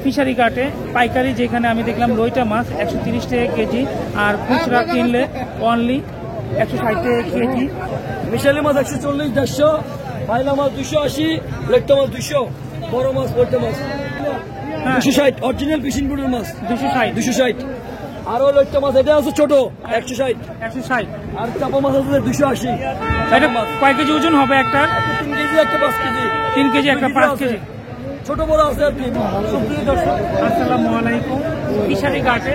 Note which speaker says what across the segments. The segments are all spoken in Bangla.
Speaker 1: ফিশারি ঘাটে পাইকারি যেখানে আমি দেখলাম লইটা মাছ 130 টাকা কেজি, আর খুচরা কিনলে অনলি 160 টাকা কেজি।
Speaker 2: মিশালি মাছ 140, 150, পাইলা মাছ 280, লেট্টা মাছ 200, বড় মাছ লেট্টা মাছ 260, অরিজিনাল ফিশিং বুটের মাছ 260, আরো লেট্টা মাছ এটা আছে ছোট 160, আর চাপা মাছ আছে 280।
Speaker 1: এটা কয় কেজি ওজন হবে? একটা
Speaker 2: 3 কেজি, একটা 5 কেজি,
Speaker 1: 3 কেজি, একটা 5 কেজি,
Speaker 2: ছোট বড় আছে আর কি।
Speaker 1: সুপ্রিয় দর্শক, আসসালামু আলাইকুম। ফিশারি ঘাটে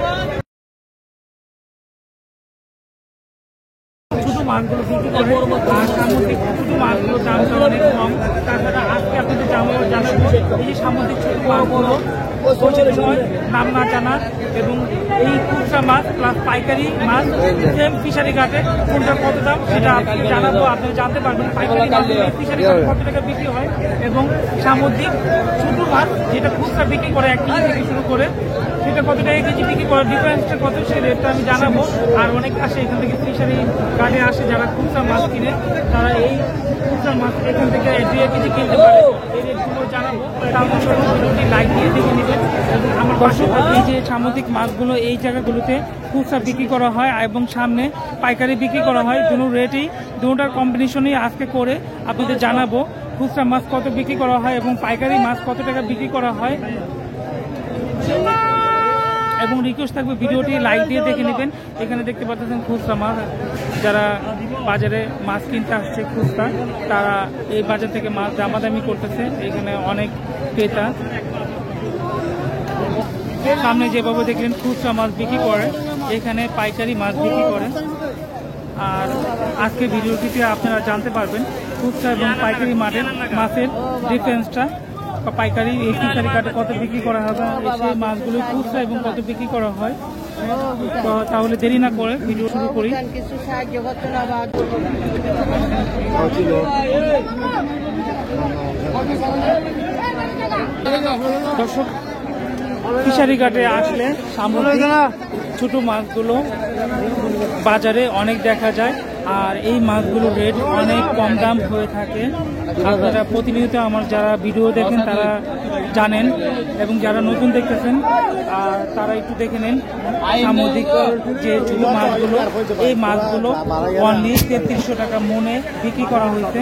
Speaker 1: ছোট মাছগুলো বিক্রি করে, আর সামুদ্রিক ছোট মাছগুলোর দামটা অনেক কম। তাছাড়া আজকে আপনাদের জানাবো এই যে সামুদ্রিক ছোট মাছগুলো নাম না জানা এবং এই খুচরা মাছ প্লাস পাইকারি মাছ সেম ফিশারি ঘাটে কোনটা কত দাম সেটা আপনি জানাবো, আপনি জানতে পারবেন পাইকারি মাছ ফিশারি ঘাটে কত টাকা বিক্রি হয় এবং সামুদ্রিক ছোট মাছ যেটা খুচরা বিক্রি করে 1 কেজি থেকে শুরু করে সেটা কত টাকা কেজি বিক্রি করে, ডিফারেন্সটা কত সেই রেটটা আমি জানাবো। আর অনেক আসে এখান থেকে ফিশারি ঘাটে আসে যারা খুচরা মাছ কিনে, তারা এই খুচরা মাছ এখান থেকে 2 কেজি কিনতে পারে, এই রেটগুলো জানাবো। তার লাইক দিয়ে দেখে নেবেন। আমার পাশে এই যে সামুদ্রিক মাছগুলো এই জায়গাগুলোতে খুচরা বিক্রি করা হয় এবং সামনে পাইকারি বিক্রি করা হয়। দুটো রেটই দুটার কম্বিনেশনই আজকে করে আপনাদের জানাবো খুচরা মাছ কত বিক্রি করা হয় এবং পাইকারি মাছ কত টাকা বিক্রি করা হয়। এবং রিকোয়েস্ট থাকবে ভিডিওটি লাইক দিয়ে দেখে নেবেন। এখানে দেখতে পাচ্ছেন খুচরা মাছ, যারা বাজারে মাছ কিনতে আসছে খুচরা, তারা এই বাজার থেকে মাছ দামাদামি করতেছে। এখানে অনেক ক্রেতা সামনে যেভাবে দেখলেন খুচরা মাছ বিক্রি করে, এখানে পাইকারি মাছ বিক্রি করে। আর আজকে ভিডিওটিতে আপনারা জানতে পারবেন খুচরা এবং পাইকারি মাছের ডিফারেন্সটা, পাইকারি এই ফিশারি ঘাটে কত বিক্রি করা হবে, সেই মাছগুলো খুচরা এবং কত বিক্রি করা হয়। তো তাহলে দেরি না করে ভিডিও শুরু করি। দর্শক, ফিশারি ঘাটে আসলে সামুদ্রিক ছোট মাছগুলো বাজারে অনেক দেখা যায়, আর এই মাছগুলোর রেট অনেক কম দাম হয়ে থাকে। আপনারা প্রতিনিয়ত আমার যারা ভিডিও দেখেন তারা জানেন, এবং যারা নতুন দেখতেছেন তারা একটু দেখে নেন সামুদ্রিক যে ছোট মাছগুলো, এই মাছগুলো অনলি 3300 টাকা মনে বিক্রি করা হয়েছে।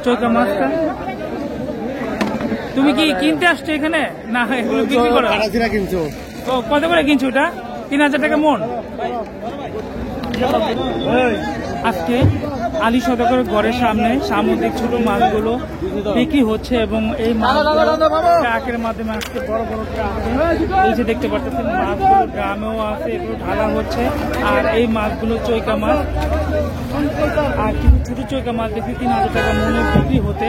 Speaker 1: চৈকা মাছটা তুমি কি কিনতে আসছো এখানে না এগুলো বিক্রি করো? কত করে কিনছো ওটা? 3000 টাকা মন। আজকে আলী সদকের ঘরের সামনে সামুদ্রিক ছোট মাছগুলো বিক্রি হচ্ছে এবং এই মাছগুলো ট্রাকের মাধ্যমে আজকে বড় বড় ট্রাকে এই যে দেখতে পাচ্ছেন মাছগুলো গ্রামেও আছে, এগুলো ঢালা হচ্ছে। আর এই মাছগুলো চৈকা মাছ, আর কিছু ছোট চৈকা মাছ দেখি 3000 টাকা মনে বিক্রি হতে,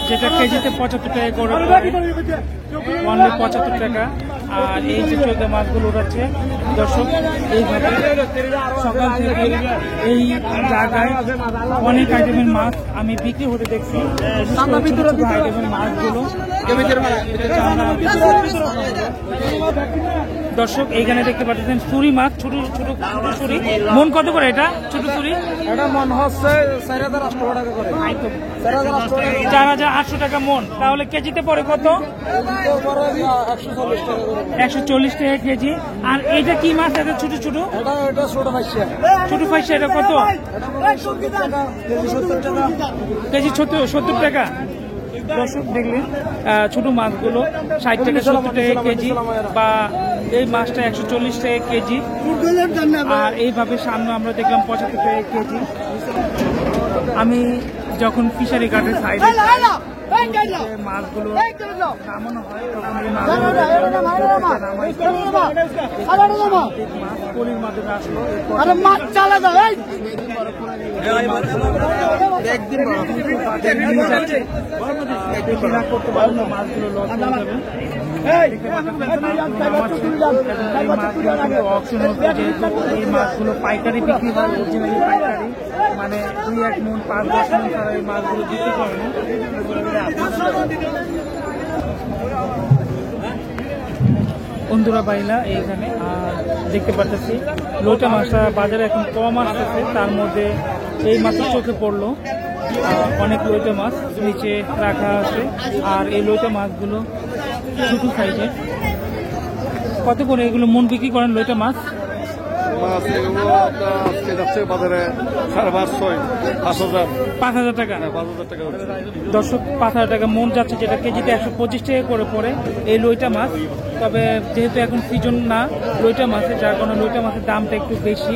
Speaker 1: যেটা কেজিতে 75 টাকা করে, অনলি 75 টাকা। আর এই যে চৈকা মাছগুলো উঠাচ্ছে দর্শক, এইভাবে সকাল থেকে এই জায়গায় অনেক আইটেমের মাছ আমি বিক্রি হতে দেখছি। আইটেমের মাছগুলো দর্শক এইখানে দেখতে পাচ্ছেন চুরি মাছ, ছোট ছোট চুরি। মন কত করে এটা ছোট চুরি?
Speaker 2: এটা মন হচ্ছে 4800 টাকা করে।
Speaker 1: 4800 টাকা মন। তাহলে কেজিতে পড়ে কত? 140 টাকা কেজি। আর এইটা কি মাছ? এটা ছোট ছোট, ছোট ফাইসা। এটা কত কেজি? 70 টাকা। দর্শক দেখলেন ছোট মাছগুলো 60 থেকে 70 টাকা কেজি, বা এই মাছটা 140 টাকা কেজি। আর এইভাবে সামনে আমরা দেখলাম 75 টাকা কেজি। আমি যখন ফিশারি ঘাটের সাইডে মাছগুলো নামানো হয় তখন এই পলির মাধ্যমে আসলো করতে পারবো, মাছগুলো লস হয়ে যাবে। এই মাছগুলো পাইকারি বিক্রি হয়, অরিজিনালি পাইকারি, মানে 2-1 মন 5-10 মন ছাড়া এই মাছগুলো বিক্রি করে না। বন্ধুরা বাইলা এইখানে দেখতে পাচ্ছি লইটা মাছটা বাজারে এখন কম আসতেছে, তার মধ্যে এই মাত্র চোখে পড়লো অনেক লইটা মাছ নিচে রাখা আছে। আর এই লইটা মাছগুলো ছোটো সাইজের। কত করে এগুলো মন বিক্রি করেন লইটা মাছ?
Speaker 3: মাছ এগুলো আজকে যাচ্ছে বাজারে 5,500, 5,000,
Speaker 1: 5,000 টাকা।
Speaker 3: 5,000 টাকা হচ্ছে।
Speaker 1: দর্শক 5,000 টাকা মন যাচ্ছে, যেটা কেজিতে 125 টাকা করে পড়ে এই লইটা মাছ। তবে যেহেতু এখন সিজন না লইটা মাছের, যার কারণে লইটা মাছের দামটা একটু বেশি,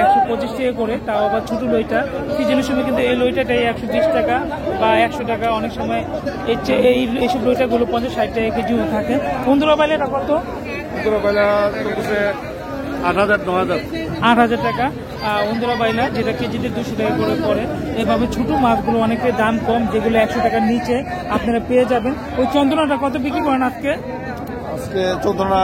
Speaker 1: 125 টাকা করে। তাও আবার ছোটো লইটা সিজনের সময় কিন্তু এই লইটাটাই 120 টাকা বা 100 টাকা, অনেক সময় এইসব লইটাগুলো 50-60 টাকা কেজিও থাকে। বন্ধুরা পাইলে এটা কত?
Speaker 3: বন্ধুরা বাইলা চলতেছে 8,000, 9,000।
Speaker 1: 8,000 টাকা বন্ধুরা বাইলা, যেটা কেজিতে 200 টাকা করে পড়ে। এভাবে ছোটো মাছগুলো অনেকটাই দাম কম, যেগুলো 100 টাকার নিচে আপনারা পেয়ে যাবেন। ওই চন্দনাটা কত বিক্রি করেন আজকে?
Speaker 3: আজকে চন্দনা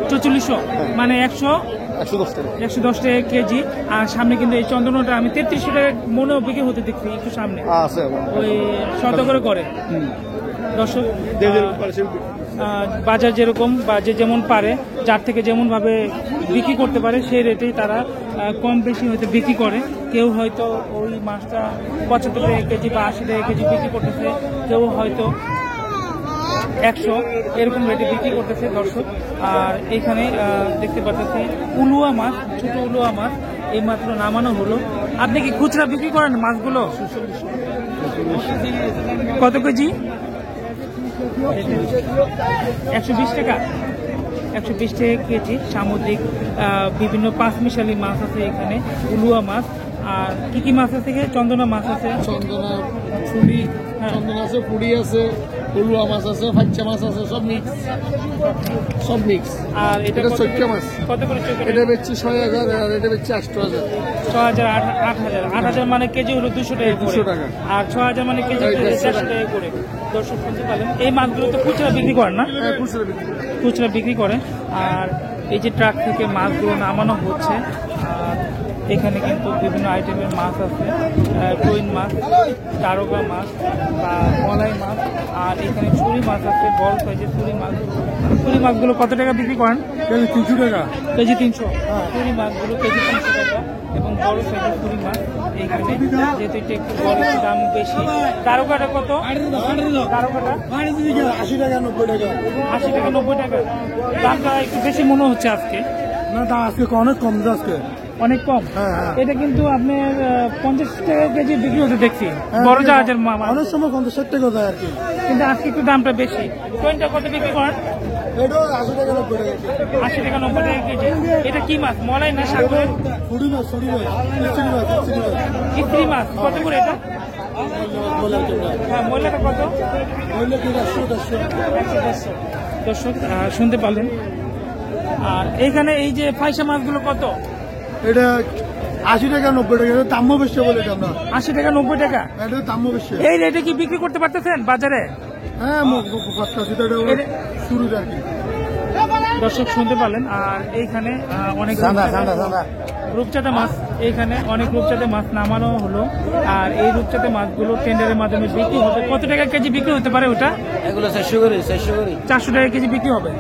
Speaker 1: 4400, মানে
Speaker 3: 110 টাকা।
Speaker 1: 110 টাকা কেজি। আর সামনে কিন্তু এই চন্দনাটা আমি 3300 টাকা মনেও বিক্রি হতে দেখছি একটু সামনে,
Speaker 3: আছে
Speaker 1: ওই শত করে। দর্শক বাজার যেরকম বা যে যেমন পারে, যার থেকে যেমন ভাবে বিক্রি করতে পারে সেই রেটেই তারা কম বেশি হয়তো বিক্রি করে। কেউ হয়তো ওই মাছটা 75 টাকা কেজি বা 80 টাকা কেজি বিক্রি করতেছে, কেউ হয়তো 100 এরকম রেটে বিক্রি করতেছে দর্শক। আর এখানে দেখতে পাচ্ছি উলুয়া মাছ, ছোট উলুয়া মাছ এই মাত্র নামানো হলো। আপনি কি খুচরা বিক্রি করেন মাছগুলো? কত কেজি? 120 টাকা। 120 টাকা কেজি। সামুদ্রিক বিভিন্ন পাঁচমিশালি মাছ আছে এখানে, উলুয়া মাছ। আর কি মাছ আছে? চন্দনা মাছ আছে,
Speaker 3: চন্দনা, ফুলি,
Speaker 1: হ্যাঁ।
Speaker 3: চন্দনা আছে, পুড়ি আছে, উলুয়া মাছ আছে, ফাচ্চা মাছ আছে, সব মিক্স।
Speaker 1: আর এটা
Speaker 3: চৈক্কা মাছ।
Speaker 1: কত করে চৈক্কা?
Speaker 3: এটা বেচছি 6,000 আর এটা বেচছি 8,000।
Speaker 1: 6,000, 8,000। 8,000 মানে কেজি হলো 200 টাকা করে।
Speaker 3: 200 টাকা।
Speaker 1: আর 6,000 মানে কেজি 400 টাকা করে। দর্শক শুনতে পারেন, এই মাছগুলো তো খুচরা বিক্রি করেন না?
Speaker 3: হ্যাঁ, খুচরা বিক্রি করি।
Speaker 1: খুচরা বিক্রি করে। আর এই যে ট্রাক থেকে মাছগুলো নামানো হচ্ছে, আর এখানে কিন্তু বিভিন্ন আইটেমের মাছ আছে, টইন মাছ, তারকা মাছ বা মলাই মাছ। আর এখানে ছুরি মাছ আছে, বড় সাইজের ছুরি মাছ। ছুরি মাছগুলো কত টাকা বিক্রি করেন?
Speaker 3: 300 টাকা।
Speaker 1: কেজি 300। ছুরি মাছগুলো কেজি 300 টাকা। এবং বড় সাইজের ছুরি মাছ এইখানে, যেহেতু এটা একটু বড়, দাম বেশি। তারকাটা কত? তারকাটা
Speaker 3: 80 টাকা, 90 টাকা।
Speaker 1: 80 টাকা, 90 টাকা। দামটা একটু বেশি মনে হচ্ছে আজকে।
Speaker 3: না, তা আজকে অনেক কম আজকে।
Speaker 1: অনেক কম।
Speaker 3: হ্যাঁ।
Speaker 1: এটা কিন্তু আপনার 50 টাকা কেজি বিক্রি হতে দেখছি, বড় জাহাজের মাছ।
Speaker 3: অনেক সময় 50-60 টাকা যায় আর কি,
Speaker 1: কিন্তু আজকে একটু দামটা বেশি। টইনটা কত বিক্রি করেন?
Speaker 3: এটা 80 টাকা, 90 টাকা।
Speaker 1: 80 টাকা, 90 টাকা কেজি। এটা কি মাছ? মলাই না সাগরের?
Speaker 3: ফুড়ি মাছ, ফুড়ি মাছ, ইচড়ি মাছ, ইচড়ি মাছ।
Speaker 1: ইত্রি মাছ কত করে এটা? হ্যাঁ, ময়লাটা কত?
Speaker 3: ওইটা কি 100,
Speaker 1: 100। দর্শক শুনতে পারলেন। আর এইখানে এই যে পয়সা মাছগুলো কত?
Speaker 3: এটা 80 টাকা, 90 টাকা। এটা দামও বেশি বলে এটা আমরা।
Speaker 1: 80 টাকা, 90 টাকা।
Speaker 3: এটা দামও বেশি।
Speaker 1: এই রেটে কি বিক্রি করতে পারতেছেন বাজারে?
Speaker 3: হ্যাঁ, শুরু আর কি।
Speaker 1: দর্শক শুনতে পারলেন। আর এইখানে অনেক রূপচাঁদা মাছ, এইখানে অনেক রূপচাঁদা মাছ নামানো হলো। আর এই রূপচাঁদা মাছগুলো টেন্ডারের মাধ্যমে বিক্রি হবে। কত টাকা কেজি বিক্রি হতে পারে ওটা?
Speaker 2: এগুলো 400 করে।
Speaker 1: 400 টাকা কেজি বিক্রি হবে।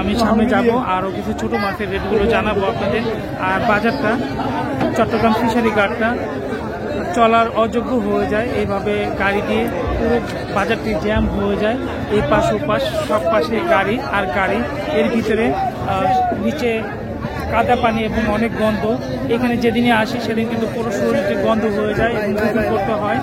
Speaker 1: আমি সামনে যাব, আরো কিছু ছোট মাছের রেটগুলো জানাবো আপনাদের। আর বাজারটা, চট্টগ্রাম ফিশারি ঘাটটা চলার অযোগ্য হয়ে যায়, এইভাবে গাড়ি দিয়ে পুরো বাজারটি জ্যাম হয়ে যায়। এই পাশ ওপাশ সব পাশে গাড়ি আর গাড়ি, এর ভিতরে নিচে কাদা পানি এবং অনেক গন্ধ। এখানে যেদিনে আসি সেদিন কিন্তু পুরো শরীরটি গন্ধ হয়ে যায় এবং গোসল করতে হয়।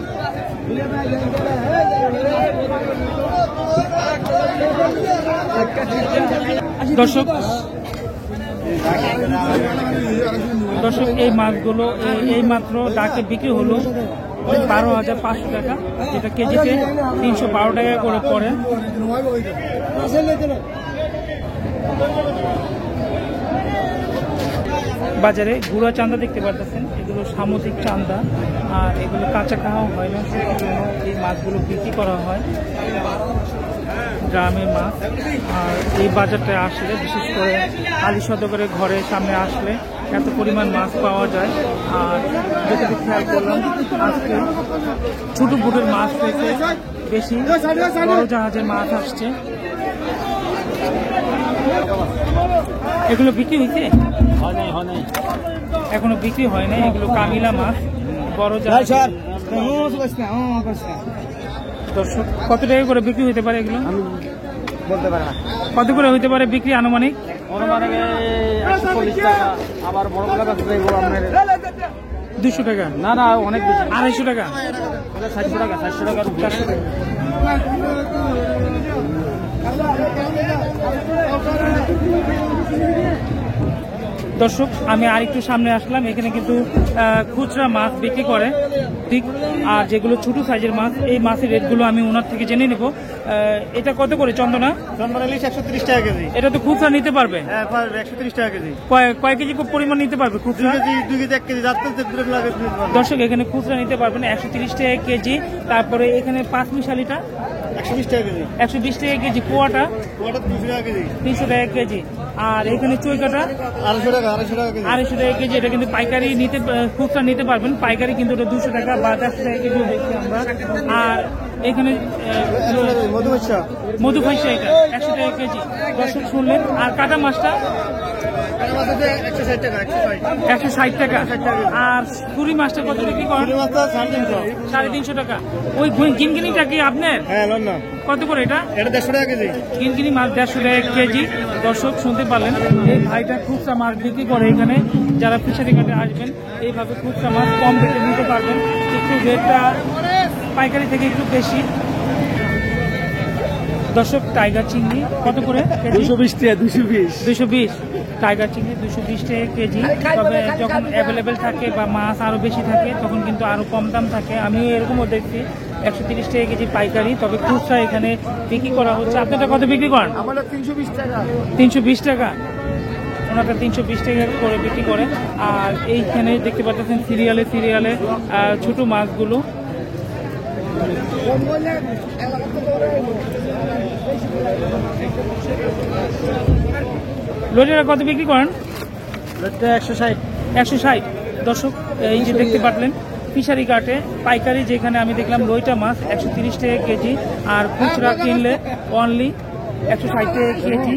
Speaker 1: দর্শক এই মাছগুলো এই মাত্র ডাকে বিক্রি হলো 12,500 টাকা, যেটা কেজিতে 312 টাকা করে পড়ে। বাজারে গুঁড়া চান্দা দেখতে পাচ্ছেন, এগুলো সামুদ্রিক চান্দা। আর এগুলো কাঁচা খাওয়া হয় না, সেজন্য এই মাছগুলো বিক্রি করা হয়। গ্রামের মাছ। আর এই বাজারটায় আসলে, বিশেষ করে আলী সদরের ঘরের সামনে আসলে এত পরিমাণ মাছ পাওয়া যায়। আর যেটাকে খেয়াল করলাম, আজকে ছোট বুটের মাছ থেকে বেশি বড় জাহাজের মাছ আসছে। এগুলো বিক্রি হয়েছে? এখনো বিক্রি হয় নাই, এগুলো কামিলা মাছ বড় জাত। দর্শক কত টাকা করে বিক্রি হতে পারে এগুলো?
Speaker 2: বলতে পারে না,
Speaker 1: কত করে হইতে পারে বিক্রি আনুমানিক?
Speaker 2: 140 টাকা, আবার বড় বড় কাছে আপনার
Speaker 1: 200 টাকা,
Speaker 2: না না অনেক বেশি,
Speaker 1: 250 টাকা,
Speaker 2: 400 টাকা, 400 টাকার উপরে।
Speaker 1: দর্শক আমি আরেকটু সামনে আসলাম, এখানে কিন্তু খুচরা মাছ বিক্রি করে ঠিক। আর যেগুলো ছোট সাইজের মাছ, এই মাছের রেটগুলো আমি ওনার থেকে জেনে নেব। এটা কত করে চন্দনা?
Speaker 3: চন্দনা ইলিশ 130 টাকা কেজি।
Speaker 1: এটা তো খুচরা নিতে পারবে?
Speaker 3: হ্যাঁ 130 টাকা কেজি।
Speaker 1: কয় কেজি পরিমাণ নিতে পারবে খুচরা?
Speaker 3: 2 কেজি 1 কেজি যাচ্ছে।
Speaker 1: দর্শক এখানে খুচরা নিতে পারবেন 130 টাকা কেজি। তারপরে এখানে 5 মিশালিটা
Speaker 3: 120 টাকা কেজি।
Speaker 1: 120 টাকা কেজি, পোয়াটা
Speaker 3: ওটা 200 টাকা কেজি।
Speaker 1: 300 টাকা কেজি। আর এখানে চৈকাটা
Speaker 3: 250 টাকা কেজি।
Speaker 1: 250 টাকা কেজি। এটা কিন্তু পাইকারি নিতে, খুচরা নিতে পারবেন। পাইকারি কিন্তু এটা 200 টাকা বা 150 টাকা কেজি দেখছি আমরা। আর এখানে মধু ফাইসা এটা 100 টাকা কেজি। দর্শক শুনলেন। আর কাটা মাছটা
Speaker 3: 160 টাকা।
Speaker 1: 160 টাকা। আর পুরি মাছটা কত বিক্রি করেন? 350 টাকা। ওই গিনগিনিটা কি আপনার?
Speaker 3: হ্যাঁ লন্ডন।
Speaker 1: কত করে এটা?
Speaker 3: এটা 150 টাকা কেজি।
Speaker 1: গিনগিনি মাছ 150 টাকা কেজি। দর্শক শুনতে পারলেন, এই ভাইটা খুচরা মাছ বিক্রি করে এখানে। যারা ফিশারি ঘাটে আসবেন এইভাবে খুচরা মাছ কম রেটে নিতে পারবেন। একটু রেটটা পাইকারি থেকে একটু বেশি। দর্শক টাইগার চিংড়ি কত করে?
Speaker 2: 220 টাকা, 220।
Speaker 1: 220। টাইগার চিংড়ি 220 টাকা কেজি। তবে যখন অ্যাভেলেবেল থাকে বা মাছ আরো বেশি থাকে তখন কিন্তু আরো কম দাম থাকে। আমিও এরকমও দেখছি 130 টাকা কেজি পাইকারি। তবে খুচরা এখানে বিক্রি করা হচ্ছে। আপনারা কত বিক্রি করেন?
Speaker 3: আমাদের 320 টাকা।
Speaker 1: 320 টাকা। ওনাটা 320 টাকা করে বিক্রি করে। আর এইখানে দেখতে পাচ্ছেন সিরিয়ালে ছোট মাছগুলো। লরিরা কত বিক্রি করেন?
Speaker 3: 160।
Speaker 1: 160। দর্শক এই যে দেখতে পারলেন ফিশারি ঘাটে পাইকারি, যেখানে আমি দেখলাম লইটা মাছ 130 টাকা কেজি। আর খুচরা কিনলে অনলি 160 টাকা কেজি।